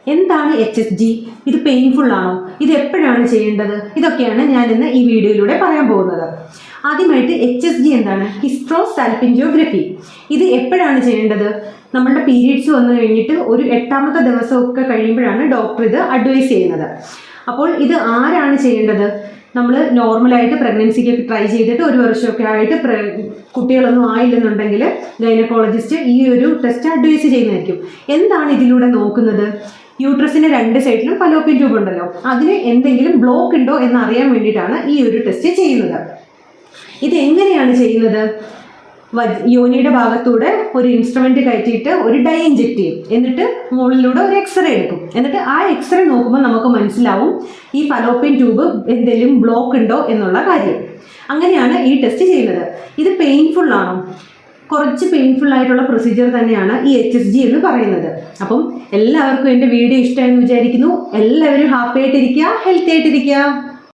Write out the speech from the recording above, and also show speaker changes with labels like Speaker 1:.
Speaker 1: എന്താണ് HSG? ഇത് painful ആണോ? ഇത് എപ്പോഴാണ് ചെയ്യേണ്ടത്? ഇതൊക്കെയാണ് ഞാൻ ഇന്ന് ഈ വീഡിയോയിലൂടെ പറയാൻ പോകുന്നത്. ആദ്യമായിട്ട് HSG എന്താണ്? ഹിസ്ട്രോസാൽപിൻജിയോഗ്രഫി. ഇത് എപ്പോഴാണ് ചെയ്യേണ്ടത്? നമ്മളുടെ പീരീഡ്സ് വന്നു കഴിഞ്ഞിട്ട് ഒരു 8ാമത്തെ ദിവസമൊക്കെ കഴിയുമ്പോഴാണ് ഡോക്ടർ ഇത് അഡ്വൈസ് ചെയ്യുന്നത്. അപ്പോൾ ഇത് ആരാണ് ചെയ്യേണ്ടത്? നമ്മൾ നോർമലായിട്ട് പ്രഗ്നൻസിക്കൊക്കെ ട്രൈ ചെയ്തിട്ട് 1 വർഷമൊക്കെ ആയിട്ട് കുട്ടികളൊന്നും ആയില്ലെന്നുണ്ടെങ്കിൽ ഗൈനക്കോളജിസ്റ്റ് ഈ ഒരു ടെസ്റ്റ് അഡ്വൈസ് ചെയ്യുന്നതായിരിക്കും. എന്താണ് ഇതിലൂടെ നോക്കുന്നത്? യൂട്രസിന്റെ 2 സൈഡിലും ഫലോപ്പിയൻ ട്യൂബ് ഉണ്ടല്ലോ, അതിന് എന്തെങ്കിലും ബ്ലോക്ക് ഉണ്ടോ എന്ന് അറിയാൻ വേണ്ടിയിട്ടാണ് ഈ ഒരു ടെസ്റ്റ് ചെയ്യുന്നത്. ഇത് എങ്ങനെയാണ് ചെയ്യുന്നത്? യോനിയുടെ ഭാഗത്തൂടെ ഒരു ഇൻസ്ട്രുമെന്റ് കയറ്റിയിട്ട് ഒരു ഡൈ ഇഞ്ചെക്ട് ചെയ്യും. എന്നിട്ട് മുകളിലൂടെ ഒരു എക്സ്റേ എടുക്കും. എന്നിട്ട് ആ എക്സ്റേ നോക്കുമ്പോൾ നമുക്ക് മനസ്സിലാവും ഈ ഫലോപ്പിയൻ ട്യൂബ് എന്തെങ്കിലും ബ്ലോക്ക് ഉണ്ടോ എന്നുള്ള കാര്യം. അങ്ങനെയാണ് ഈ ടെസ്റ്റ് ചെയ്യുന്നത്. ഇത് പെയിൻഫുൾ ആണോ? കുറച്ച് പെയിൻഫുൾ ആയിട്ടുള്ള പ്രൊസീജിയർ തന്നെയാണ് ഈ HSG എന്ന് പറയുന്നത്. അപ്പം എല്ലാവർക്കും എൻ്റെ വീഡിയോ ഇഷ്ടമായെന്ന് വിചാരിക്കുന്നു. എല്ലാവരും ഹാപ്പി ആയിട്ടിരിക്കുക, ഹെൽത്തി ആയിട്ടിരിക്കുക.